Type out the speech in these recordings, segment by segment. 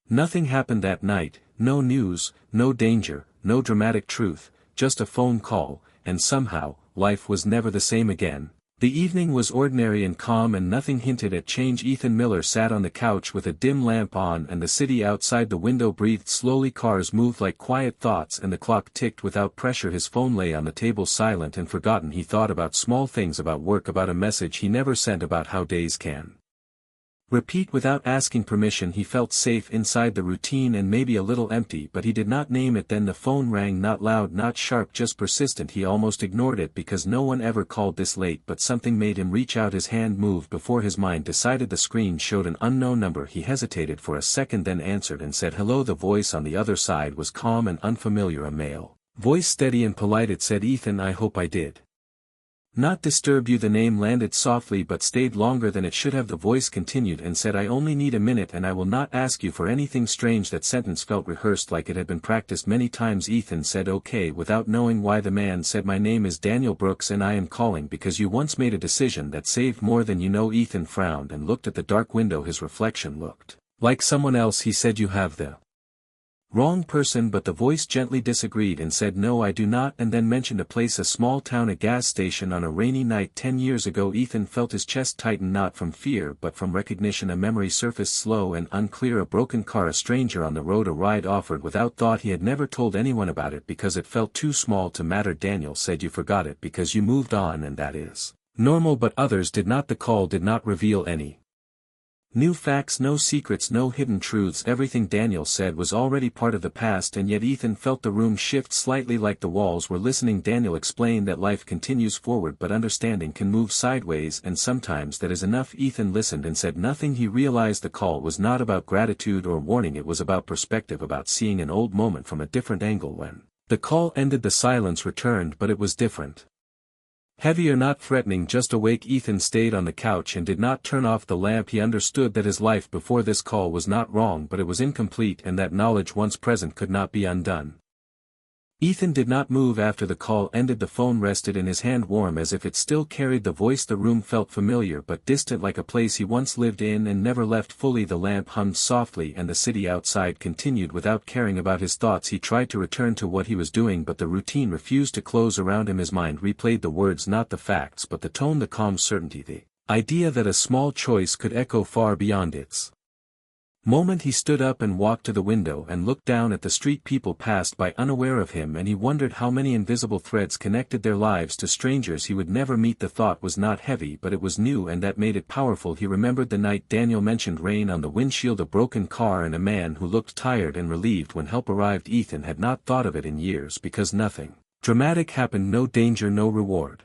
Nothing happened that night, no news, no danger, no dramatic truth, just a phone call, and somehow, life was never the same again. The evening was ordinary and calm and nothing hinted at change. Ethan Miller sat on the couch with a dim lamp on and the city outside the window breathed slowly. Cars moved like quiet thoughts and the clock ticked without pressure. His phone lay on the table silent and forgotten. He thought about small things, about work, about a message he never sent, about how days can repeat without asking permission. He felt safe inside the routine and maybe a little empty, but he did not name it. Then the phone rang, not loud, not sharp, just persistent. He almost ignored it because no one ever called this late, but something made him reach out. His hand moved before his mind decided. The screen showed an unknown number. He hesitated for a second, then answered and said hello. The voice on the other side was calm and unfamiliar, a male voice, steady and polite. It said, "Ethan, I hope I did not disturb you." The name landed softly but stayed longer than it should have. The voice continued and said, "I only need a minute and I will not ask you for anything strange." That sentence felt rehearsed, like it had been practiced many times. Ethan said okay without knowing why. The man said, "My name is Daniel Brooks and I am calling because you once made a decision that saved more than you know." Ethan frowned and looked at the dark window. His reflection looked like someone else. He said, "You have the wrong person," but the voice gently disagreed and said, "No, I do not," and then mentioned a place, a small town, a gas station on a rainy night 10 years ago. Ethan felt his chest tighten, not from fear but from recognition. A memory surfaced, slow and unclear, a broken car, a stranger on the road, a ride offered without thought. He had never told anyone about it because it felt too small to matter. Daniel said, "You forgot it because you moved on, and that is normal," but others did not. The call did not reveal any new facts, no secrets, no hidden truths. Everything Daniel said was already part of the past, and yet Ethan felt the room shift slightly, like the walls were listening. Daniel explained that life continues forward but understanding can move sideways, and sometimes that is enough. Ethan listened and said nothing. He realized the call was not about gratitude or warning, it was about perspective, about seeing an old moment from a different angle. When the call ended, the silence returned, but it was different. Heavier, not threatening, just awake. Ethan stayed on the couch and did not turn off the lamp. He understood that his life before this call was not wrong, but it was incomplete, and that knowledge once present could not be undone. Ethan did not move after the call ended. The phone rested in his hand, warm as if it still carried the voice. The room felt familiar but distant, like a place he once lived in and never left fully. The lamp hummed softly and the city outside continued without caring about his thoughts. He tried to return to what he was doing, but the routine refused to close around him. His mind replayed the words, not the facts but the tone, the calm certainty, the idea that a small choice could echo far beyond its moment. He stood up and walked to the window and looked down at the street. People passed by unaware of him, and he wondered how many invisible threads connected their lives to strangers he would never meet. The thought was not heavy, but it was new, and that made it powerful. He remembered the night Daniel mentioned rain on the windshield, a broken car, and a man who looked tired and relieved when help arrived. Ethan had not thought of it in years because nothing dramatic happened, no danger, no reward,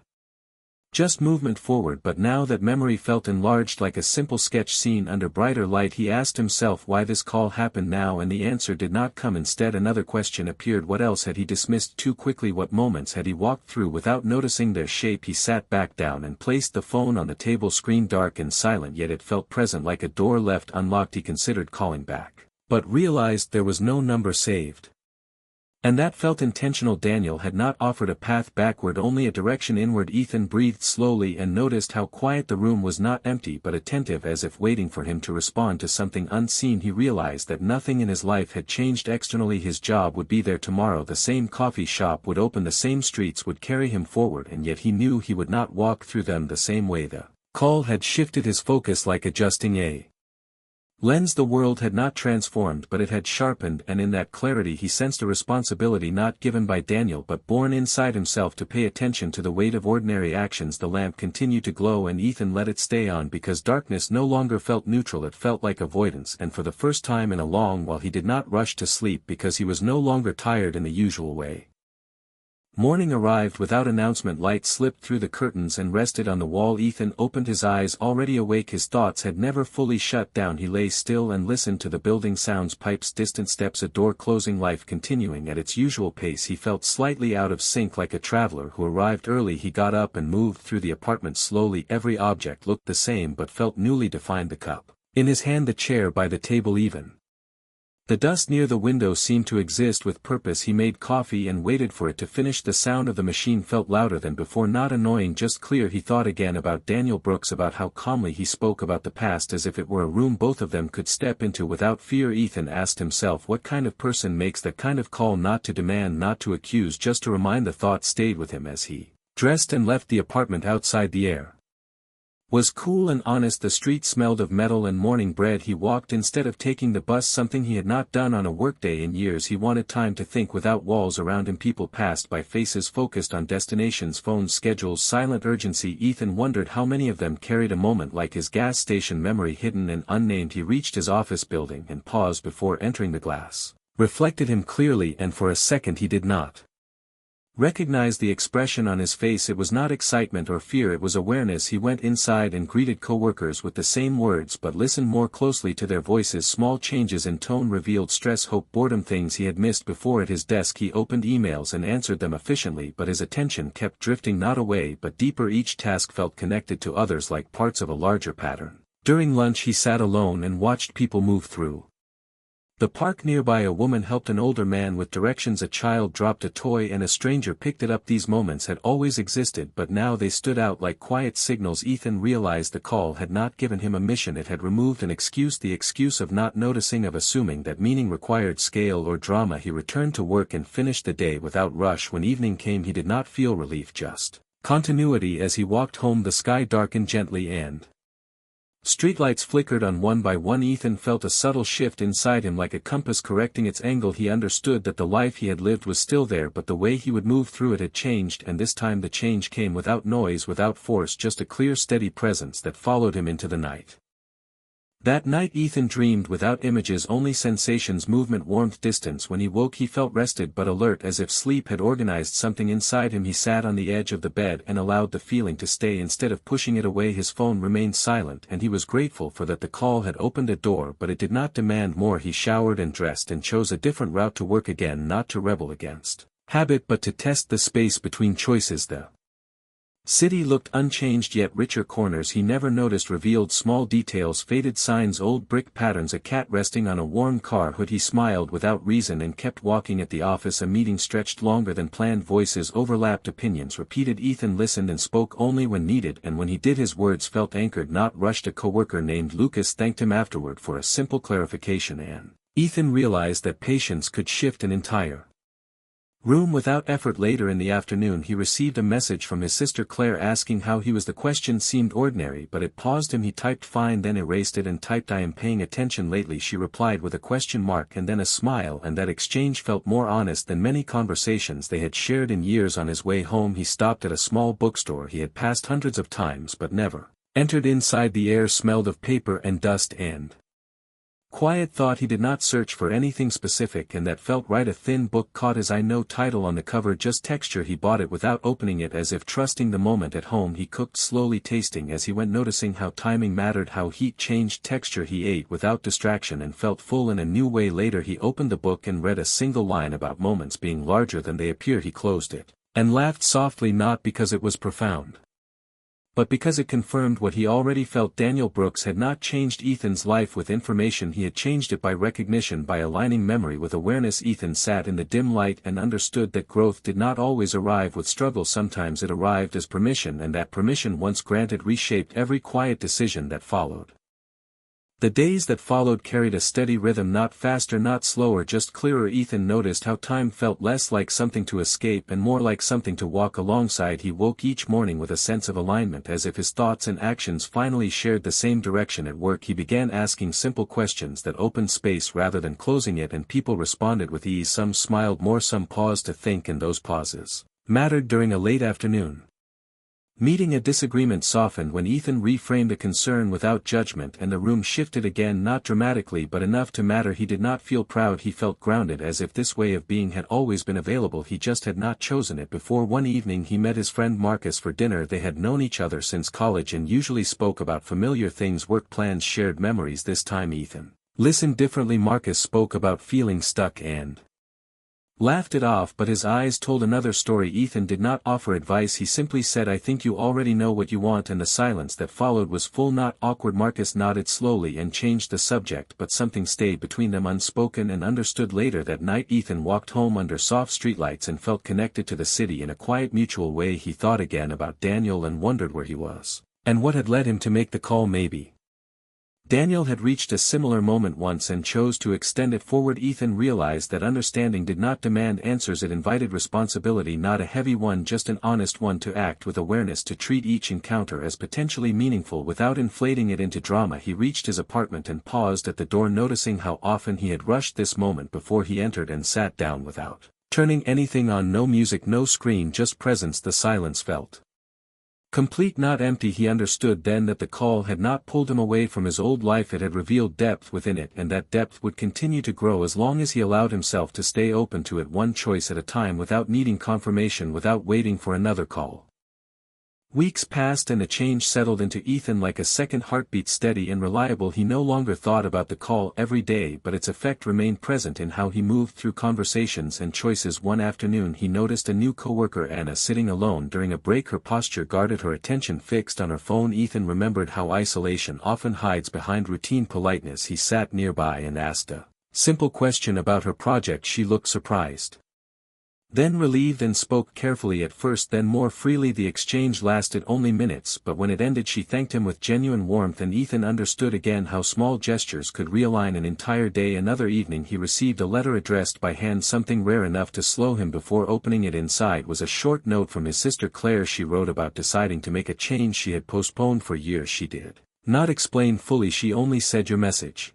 just movement forward. But now that memory felt enlarged, like a simple sketch seen under brighter light. He asked himself why this call happened now, and the answer did not come. Instead, another question appeared. What else had he dismissed too quickly? What moments had he walked through without noticing their shape? He sat back down and placed the phone on the table. Screen dark and silent, yet it felt present, like a door left unlocked. He considered calling back, but realized there was no number saved. And that felt intentional. Daniel had not offered a path backward, only a direction inward. Ethan breathed slowly and noticed how quiet the room was, not empty but attentive, as if waiting for him to respond to something unseen. He realized that nothing in his life had changed externally. His job would be there tomorrow, the same coffee shop would open, the same streets would carry him forward, and yet he knew he would not walk through them the same way. The call had shifted his focus, like adjusting a lens. The world had not transformed, but it had sharpened, and in that clarity he sensed a responsibility not given by Daniel but born inside himself, to pay attention to the weight of ordinary actions. The lamp continued to glow and Ethan let it stay on because darkness no longer felt neutral, it felt like avoidance, and for the first time in a long while he did not rush to sleep because he was no longer tired in the usual way. Morning arrived without announcement. Light slipped through the curtains and rested on the wall. Ethan opened his eyes, already awake. His thoughts had never fully shut down. He lay still and listened to the building sounds, pipes, distant steps, a door closing, life continuing at its usual pace. He felt slightly out of sync, like a traveler who arrived early. He got up and moved through the apartment slowly. Every object looked the same but felt newly defined, the cup in his hand, the chair by the table, even The dust near the window seemed to exist with purpose. He made coffee and waited for it to finish. The sound of the machine felt louder than before, not annoying, just clear. He thought again about Daniel Brooks, about how calmly he spoke about the past as if it were a room both of them could step into without fear. Ethan asked himself what kind of person makes that kind of call, not to demand, not to accuse, just to remind. The thought stayed with him as he dressed and left the apartment. Outside, the air was cool and honest. The street smelled of metal and morning bread. He walked instead of taking the bus, something he had not done on a workday in years. He wanted time to think without walls around him. People passed by, faces focused on destinations, phones, schedules, silent urgency. Ethan wondered how many of them carried a moment like his gas station memory, hidden and unnamed. He reached his office building and paused before entering. The glass reflected him clearly, and for a second he did not recognized the expression on his face. It was not excitement or fear, it was awareness. He went inside and greeted coworkers with the same words, but listened more closely to their voices. Small changes in tone revealed stress, hope, boredom, things he had missed before. At his desk he opened emails and answered them efficiently, but his attention kept drifting, not away but deeper. Each task felt connected to others, like parts of a larger pattern. During lunch he sat alone and watched people move through the park nearby. A woman helped an older man with directions, a child dropped a toy and a stranger picked it up. These moments had always existed, but now they stood out like quiet signals. Ethan realized the call had not given him a mission, it had removed an excuse, the excuse of not noticing, of assuming that meaning required scale or drama. He returned to work and finished the day without rush. When evening came he did not feel relief, just continuity. As he walked home the sky darkened gently and streetlights flickered on one by one. Ethan felt a subtle shift inside him, like a compass correcting its angle. He understood that the life he had lived was still there, but the way he would move through it had changed, and this time the change came without noise, without force, just a clear, steady presence that followed him into the night. That night Ethan dreamed without images, only sensations, movement, warmth, distance. When he woke he felt rested but alert, as if sleep had organized something inside him. He sat on the edge of the bed and allowed the feeling to stay instead of pushing it away. His phone remained silent, and he was grateful for that. The call had opened a door, but it did not demand more. He showered and dressed and chose a different route to work again, not to rebel against habit but to test the space between choices. The city looked unchanged, yet richer. Corners he never noticed revealed small details, faded signs, old brick patterns, a cat resting on a worn car hood. He smiled without reason and kept walking. At the office a meeting stretched longer than planned. Voices overlapped, opinions repeated. Ethan listened and spoke only when needed, and when he did his words felt anchored, not rushed. A coworker named Lucas thanked him afterward for a simple clarification, and Ethan realized that patience could shift an entire room without effort. Later in the afternoon he received a message from his sister Claire asking how he was. The question seemed ordinary, but it paused him. He typed fine, then erased it and typed I am paying attention lately. She replied with a question mark and then a smile, and that exchange felt more honest than many conversations they had shared in years. On his way home he stopped at a small bookstore he had passed hundreds of times but never entered. Inside the air smelled of paper and dust and quiet thought. He did not search for anything specific, and that felt right. A thin book caught his eye, no title on the cover, just texture. He bought it without opening it, as if trusting the moment. At home he cooked slowly, tasting as he went, noticing how timing mattered, how heat changed texture. He ate without distraction and felt full in a new way. Later he opened the book and read a single line about moments being larger than they appear. He closed it and laughed softly, not because it was profound, but because it confirmed what he already felt. Daniel Brooks had not changed Ethan's life with information, he had changed it by recognition, by aligning memory with awareness. Ethan sat in the dim light and understood that growth did not always arrive with struggle. Sometimes it arrived as permission, and that permission, once granted, reshaped every quiet decision that followed. The days that followed carried a steady rhythm, not faster, not slower, just clearer. Ethan noticed how time felt less like something to escape and more like something to walk alongside. He woke each morning with a sense of alignment, as if his thoughts and actions finally shared the same direction. At work he began asking simple questions that opened space rather than closing it, and people responded with ease. Some smiled more, some paused to think, and those pauses mattered. During a late afternoon meeting a disagreement softened when Ethan reframed a concern without judgment, and the room shifted again, not dramatically but enough to matter. He did not feel proud, he felt grounded, as if this way of being had always been available, he just had not chosen it before. One evening he met his friend Marcus for dinner. They had known each other since college and usually spoke about familiar things, work plans, shared memories. This time Ethan listened differently. Marcus spoke about feeling stuck and laughed it off, but his eyes told another story. Ethan did not offer advice, he simply said, "I think you already know what you want," and the silence that followed was full, not awkward. Marcus nodded slowly and changed the subject, but something stayed between them unspoken and understood. Later that night Ethan walked home under soft streetlights and felt connected to the city in a quiet, mutual way. He thought again about Daniel and wondered where he was, and what had led him to make the call. Maybe Daniel had reached a similar moment once and chose to extend it forward. Ethan realized that understanding did not demand answers, it invited responsibility, not a heavy one, just an honest one, to act with awareness, to treat each encounter as potentially meaningful without inflating it into drama. He reached his apartment and paused at the door, noticing how often he had rushed this moment before he entered, and sat down without turning anything on. No music, no screen, just presence. The silence felt complete, not empty. He understood then that the call had not pulled him away from his old life, it had revealed depth within it, and that depth would continue to grow as long as he allowed himself to stay open to it, one choice at a time, without needing confirmation, without waiting for another call. Weeks passed and a change settled into Ethan like a second heartbeat, steady and reliable. He no longer thought about the call every day, but its effect remained present in how he moved through conversations and choices. One afternoon he noticed a new coworker, Anna, sitting alone during a break, her posture guarded, her attention fixed on her phone. Ethan remembered how isolation often hides behind routine politeness. He sat nearby and asked a simple question about her project. She looked surprised, then relieved, and spoke carefully at first, then more freely. The exchange lasted only minutes, but when it ended she thanked him with genuine warmth, and Ethan understood again how small gestures could realign an entire day. Another evening he received a letter addressed by hand, something rare enough to slow him before opening it. Inside was a short note from his sister Claire. She wrote about deciding to make a change she had postponed for years. She did not explain fully, she only said, "Your message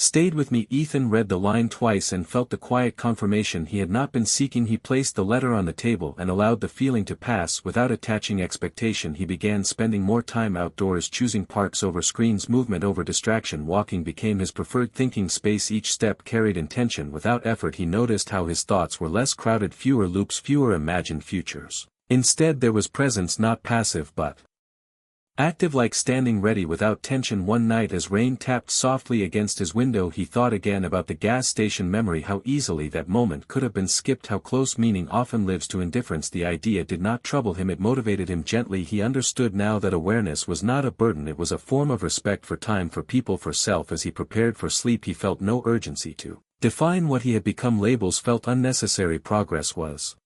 stayed with me." Ethan read the line twice and felt the quiet confirmation he had not been seeking. He placed the letter on the table and allowed the feeling to pass without attaching expectation. He began spending more time outdoors, choosing parks over screens, movement over distraction. Walking became his preferred thinking space. Each step carried intention without effort. He noticed how his thoughts were less crowded, fewer loops, fewer imagined futures. Instead there was presence, not passive but active, like standing ready without tension. One night as rain tapped softly against his window he thought again about the gas station memory, how easily that moment could have been skipped, how close meaning often lives to indifference. The idea did not trouble him, it motivated him gently. He understood now that awareness was not a burden, it was a form of respect for time, for people, for self. As he prepared for sleep he felt no urgency to define what he had become. Labels felt unnecessary. Progress was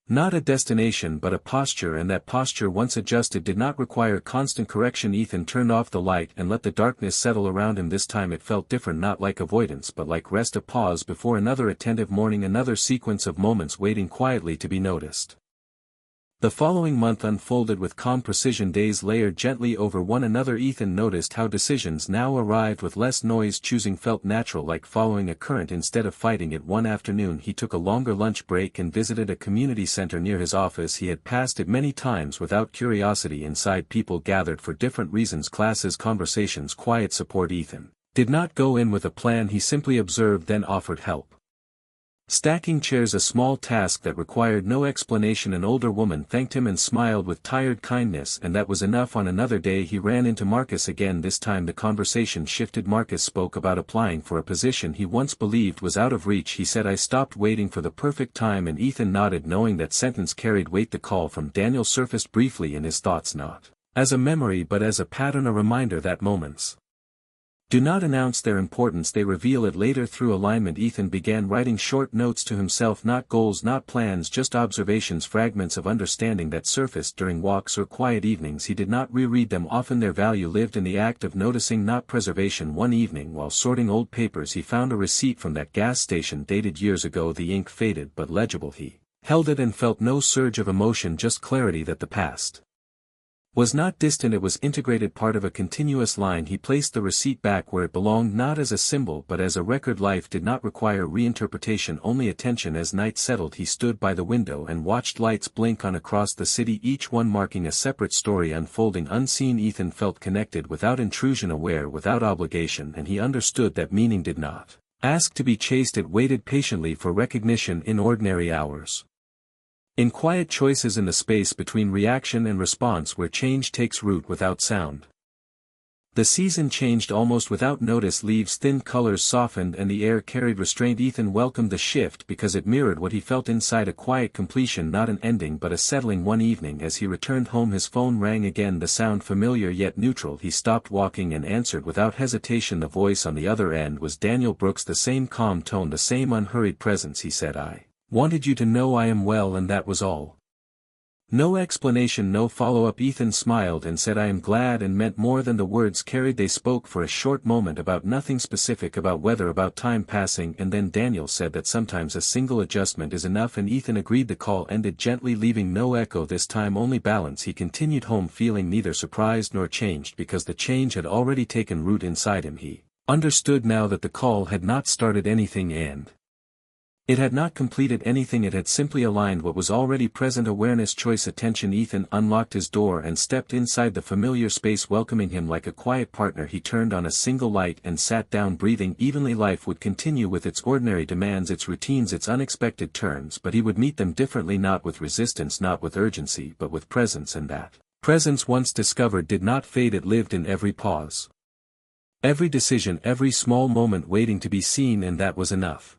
not a destination but a posture, and that posture once adjusted did not require constant correction. Ethan turned off the light and let the darkness settle around him. This time it felt different, not like avoidance but like rest, a pause before another attentive morning, another sequence of moments waiting quietly to be noticed. The following month unfolded with calm precision, days layered gently over one another. Ethan noticed how decisions now arrived with less noise. Choosing felt natural, like following a current instead of fighting it. One afternoon he took a longer lunch break and visited a community center near his office. He had passed it many times without curiosity. Inside people gathered for different reasons, classes, conversations, quiet support. Ethan did not go in with a plan, he simply observed, then offered help. Stacking chairs, a small task that required no explanation. An older woman thanked him and smiled with tired kindness, and that was enough. On another day he ran into Marcus again. This time the conversation shifted. Marcus spoke about applying for a position he once believed was out of reach. He said, "I stopped waiting for the perfect time," and Ethan nodded, knowing that sentence carried weight. The call from Daniel surfaced briefly in his thoughts, not as a memory but as a pattern, a reminder that moments do not announce their importance, they reveal it later. Through alignment Ethan began writing short notes to himself, not goals, not plans, just observations, fragments of understanding that surfaced during walks or quiet evenings. He did not reread them often, their value lived in the act of noticing, not preservation. One evening while sorting old papers he found a receipt from that gas station dated years ago. The ink faded but legible. He held it and felt no surge of emotion, just clarity that the past was not distant, it was integrated, part of a continuous line. He placed the receipt back where it belonged, not as a symbol but as a record. Life did not require reinterpretation, only attention. As night settled he stood by the window and watched lights blink on across the city, each one marking a separate story unfolding unseen. Ethan felt connected without intrusion, aware without obligation, and he understood that meaning did not ask to be chased, it waited patiently for recognition in ordinary hours, in quiet choices, in the space between reaction and response where change takes root without sound. The season changed almost without notice. Leaves' thin colors softened and the air carried restraint. Ethan welcomed the shift because it mirrored what he felt inside, a quiet completion, not an ending but a settling. One evening as he returned home his phone rang again, the sound familiar yet neutral. He stopped walking and answered without hesitation. The voice on the other end was Daniel Brooks, the same calm tone, the same unhurried presence. He said, "I wanted you to know I am well, and that was all." No explanation, no follow-up. Ethan smiled and said, "I am glad," and meant more than the words carried. They spoke for a short moment about nothing specific, about weather, about time passing, and then Daniel said that sometimes a single adjustment is enough, and Ethan agreed. The call ended gently, leaving no echo this time, only balance. He continued home feeling neither surprised nor changed because the change had already taken root inside him. He understood now that the call had not started anything and it had not completed anything. It had simply aligned what was already present. Awareness, choice, attention. Ethan unlocked his door and stepped inside the familiar space, welcoming him like a quiet partner. He turned on a single light and sat down, breathing evenly. Life would continue with its ordinary demands, its routines, its unexpected turns, but he would meet them differently, not with resistance, not with urgency, but with presence. And that presence, once discovered, did not fade. It lived in every pause, every decision, every small moment waiting to be seen, and that was enough.